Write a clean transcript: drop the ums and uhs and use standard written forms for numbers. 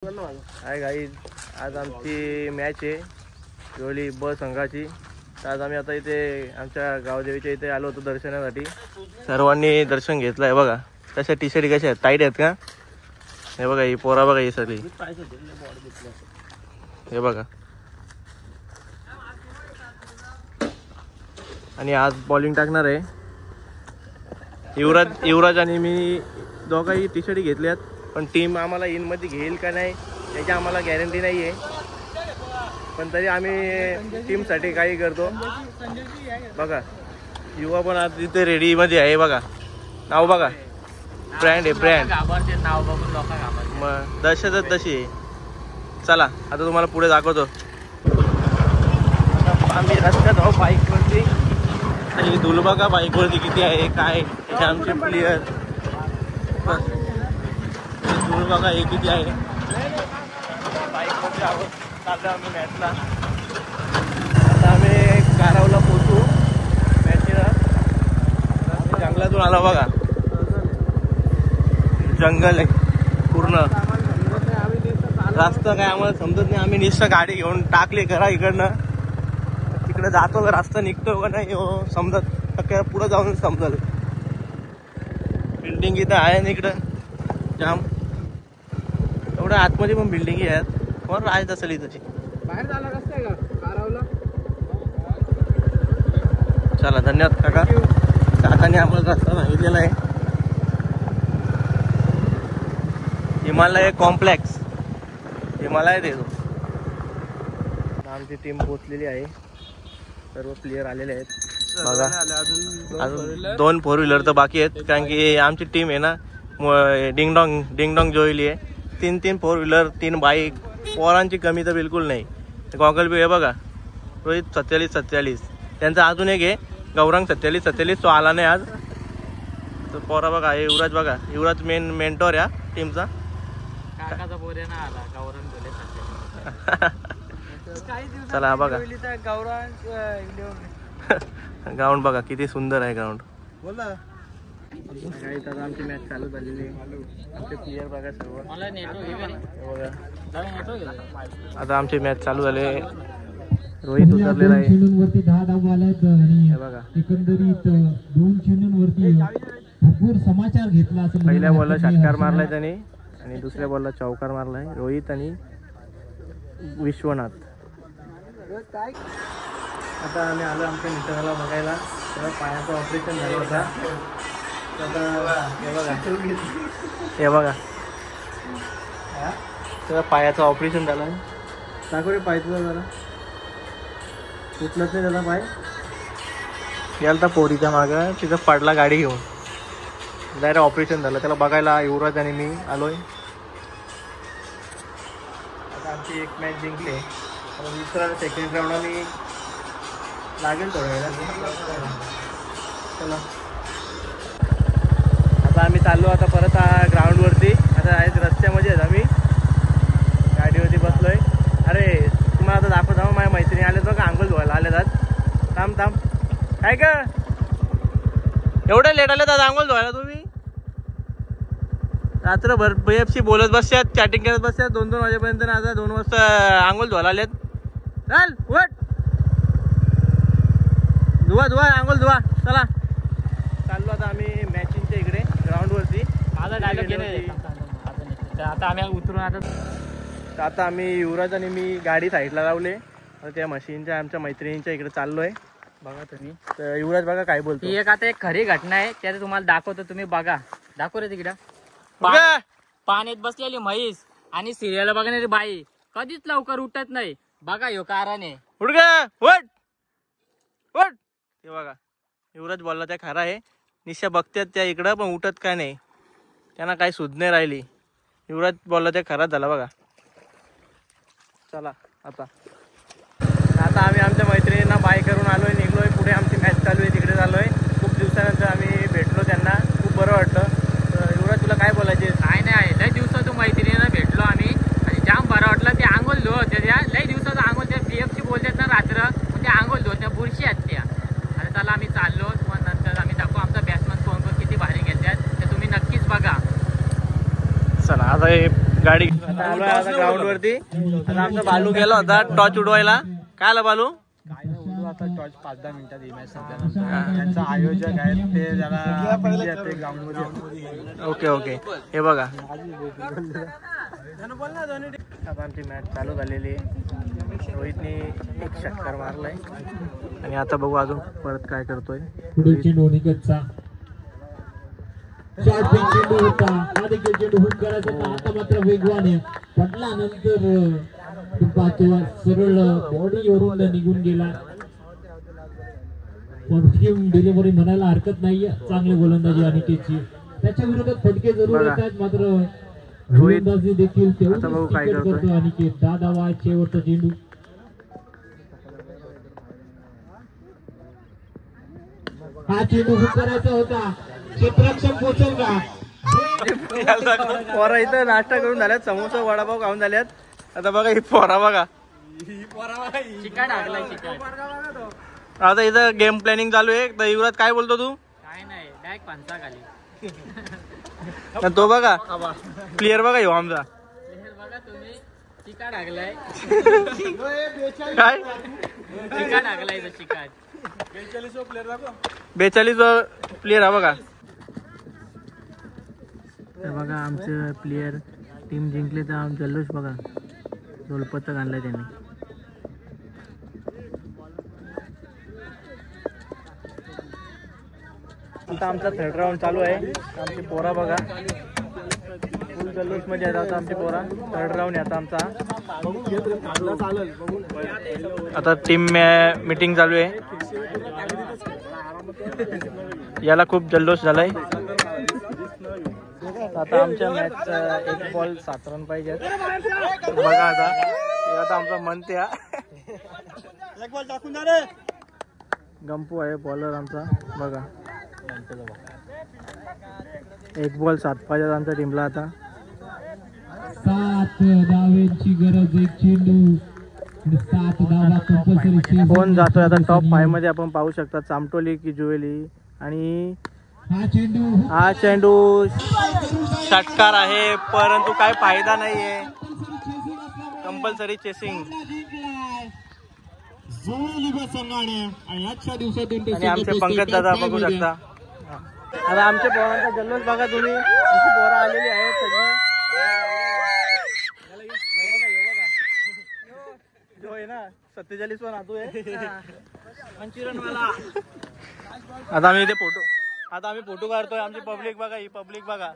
Hi guys, आज आमची match आहे रोली ब संघाची. तर आज आम्ही आता इथे आमच्या गावदेवीच्या इथे आलो होतो दर्शनासाठी. सर्वांनी दर्शन घेतलं आहे. बघा कशा टी शर्ट कशा आहेत, टाईट आहेत का? हे बघा ही पोरा बघा ही सगळी, हे बघा. आणि आज बॉलिंग टाकणार आहे युवराज आणि मी. दोघाही टी शर्ट घेतल्यात, पण टीम आम्हाला इनमध्ये घेईल का नाही याची आम्हाला गॅरंटी नाही आहे. पण तरी आम्ही टीमसाठी काही करतो. बघा युवा पण आज इथे रेडीमध्ये आहे. बघा नाव बघा, ब्रँड आहे ब्रँड. नाव बघून लोक घाबरतात. मग दहशतच तशी आहे. चला आता तुम्हाला पुढे दाखवतो. आम्ही रस्त्यात आहो बाईकवरती. आणि धूल बघा बाईकवरती किती आहे काय. हे आमचे प्लेयर धूळ बघा हे किती आहे. बाईकवरती आहोत, चाललो आम्ही मॅचला. आता आम्ही कारावला पोहोचू मॅचला. जंगलातून आलो बघा, जंगल आहे पूर्ण. रस्ता काय आम्हाला समजत नाही. आम्ही नुसतं गाडी घेऊन टाकली करा इकडनं. तिकडे जातो का रस्ता निघतो का नाही हो समजत. पुढं जाऊन समजल. बिल्डिंग इथं आहे ना इकडं जाम. एवढ्या आतमध्ये पण बिल्डिंग आहेत. कोण राहत असेल इथं. बाहेर झाला रस्ता आहे का कारावला? चला धन्यवाद काका. काकाने आम्हाला रस्ता सांगितलेला आहे. हिमालय कॉम्प्लेक्स हिमालय देतो. आमची टीम पोचलेली आहे. सर्व प्लेयर आलेले आहेत. बघा अजून 2 4 व्हीलर तर बाकी आहेत, कारण की आमची टीम आहे ना डिंगडॉंग जोईली आहे. 3 4 व्हीलर 3 बाईक. पोरांची कमी तर बिलकुल नाही. गॉगल बी आहे बघा, रोहित 47 त्यांचा. अजून एक आहे गौरंग 47 तो आला नाही आज. तर पोरा बघा युवराज बघा. युवराज मेंटॉर या टीमचा. काकाचा बोरे ना आला गौरंग चला बघा ग्राउंड बघा किती सुंदर आहे ग्राउंड. बोला आमची मॅच चालू झालेली आहे. आमचे प्लेयर बघा सर्व. आता आमची मॅच चालू झाली. रोहित उतरलेला आहे. वरती 10 धावा आल्यात आणि बघा एकंदरीत 2 चेंडूंवरती भरपूर समाचार घेतला. पहिल्या बॉलला षटकार मारलाय त्याने आणि दुसऱ्या बॉलला चौकार मारलाय रोहित आणि विश्वनाथ. आता आम्ही आलो आमच्या मित्राला बघायला. त्याला पायाचं ऑपरेशन झालं होतं. आता हे बघा त्याला पायाचं ऑपरेशन झालं. दाखव रे पाय तुझा जरा. उठलंच नाही त्याला पाय. याला तर पोरीच्या मागं तिथं पडला गाडी घेऊन. डायरेक्ट ऑपरेशन झालं. त्याला बघायला युवराज आणि मी आलोय. आता आमची एक मॅच जिंकली. दुसरा सेकंड राऊंड आम्ही लागेल थोड्या वेळेला. चला आता आम्ही चाललो आता परत ग्राउंडवरती. आता आहेत रस्त्यामध्ये आहेत आम्ही. गाडीवरती बसलोय. अरे तुम्हाला आता दाखवत जाऊ माझ्या मैत्रिणी आले बघा आंघोळ धुवायला आले जात. थांब काय का एवढे लेट आले दादा आंघोळ धुवायला तुम्ही? रात्रभर BFC बोलत बसतात, चॅटिंग करत बसतात 2-2 वाजेपर्यंत. ना आता 2 वाजता आंघोळ धुवायला आलेत. चल उठ धुवा आंघोळ धुवा. चला चाललो आता आम्ही मॅचिंगच्या इकडे ग्राउंडवरती. माझा डायलॉग आता आम्ही उतरून आता आम्ही युवराज आणि मी गाडी साईडला लावले. त्या मशीनच्या आमच्या मैत्रिणींच्या इकडे चाललोय. बघा तुम्ही. तर युवराज बघा काय बोलतो. ही एक आता एक खरी घटना आहे, त्यात तुम्हाला दाखवतो. तुम्ही बघा. दाखव रे तिकडं. पाण्यात बसलेली म्हैस आणि सिरियल बघणारी बाई कधीच लवकर उठत नाही. बघा यो कारण आहे. उठ गा उठ. ते बघा युवराज बोलला त्या खरा आहे. निशा बघतात त्या इकडं पण उठत काय नाही. त्यांना काही सुध नाही राहिली. युवराज बोलला त्या खराच झाला बघा. चला आता आम्ही आमच्या मैत्रिणींना बाय करून आलोय. निघलोय पुढे. आमची मॅच चालू आहे तिकडे चाललोय. खूप दिवसानंतर आम्ही भेटलो त्यांना. खूप बरं वाटलं. तर युवराज तुला काय बोलायचे? नाही लय दिवसातून मैत्रिणींना भेटलो आम्ही आणि जाम बरं वाटलं. ते आंघोळ धुवत त्या लय दिवसाचं आंघोळ त्या BFC बोलतात ना रात्र. मग त्या आंघोळ धुवत त्या बुरशी आहेत त्या. आणि त्याला आम्ही चाललो. मग नंतर आम्ही दाखवू आमचा बॅट्समन कोण किती भारी घेतात ते तुम्ही नक्कीच बघा. चला आता गाडी आलोय आता ग्राउंड वरती. आता आमचा बालू गेला होता टॉर्च उडवायला. काय आला बालू? आता टॉर्च 5-10 मिनिटात ही मॅच संपल्यानंतर त्यांचं आयोजक आहेत ते जरा ग्राउंड मध्ये. Okay okay. हे बघा आता आमची मॅच चालू झालेली आहे. रोहितने एक षटकार मारलाय आणि आता बघू अजून परत काय करतोय. पुढे चेंडू निकटचा शॉर्ट पिच चेंडू होता. हा देखील चेंडू हुक करायचा होता. आता मात्र वेगवान पडल्यानंतर पाहतो सरळ बॉडीवरून निघून गेला. परफ्यूम डिलिव्हरी म्हणायला हरकत नाहीये. चांगली गोलंदाजी अनिकेतची. त्याच्या विरोधात फटके जरूर येतात मात्र गोलंदाजी देखील तेवढीच करतो अनिकेत. 10 धावा शेवटचा चेंडू. हा चेंडू हुक करायचा होता. क्षेत्ररक्षण पोहोचेल का? पोरा इथं नाश्ता करून झाल्यात. समोसा वडापाव खाऊन झाल्यात. आता बघा ही पोरा बघा. चिका टाकलाय चिका. आता इथं गेम प्लॅनिंग चालू आहे. तर युवराज काय बोलतो तू? काय नाही डायरेक्ट पंचा खाली. तो बघा प्लेअर बघा येऊ आमचा. बघा तुम्ही चिका टाकलाय. काय चिका टाकलाय चिका. 42 प्लेअर हा बघा. बघा आमचं प्लेअर टीम जिंकले तर जल्लोष बघा. ढोलपथक आणलाय त्यांनी. आता आमचा थर्ड राऊंड चालू आहे. आमची पोरा बघा फुल जल्लोष मध्ये आहेत आता आमची पोरा. थर्ड राऊंड आहे आता आमचा. आता टीम मीटिंग चालू आहे. याला खूप जल्लोष झालाय. आता आमच्या मॅच 1 बॉल 7 रन पाहिजे बघा. आता आमचा मनत्या गंपू आहे बॉलर आमचा बघा. 1 बॉल 7 पाहिजे आमच्या टीमला. आता 7 धावांची गरज. एक चेंडू 7 धावा कंपल्सरी. कोण जातोय आता टॉप 5 मध्ये आपण पाहू शकता. चामटोली की जुवेली. आणि हा चेंडू षटकार आहे परंतु काय फायदा नाहीये. Compulsory chasing. आणि आमचे पंकज दादा बघू शकता. आता आमच्या पोरांचा जल्लोष बघा तुम्ही. आमची पोरं आलेली आहेत सगळी. जो आहे ना 47 वा नातू आहे. 80 रन वाला. आता आम्ही इथे फोटो काढतोय. आमची पब्लिक बघा. ही पब्लिक बघा.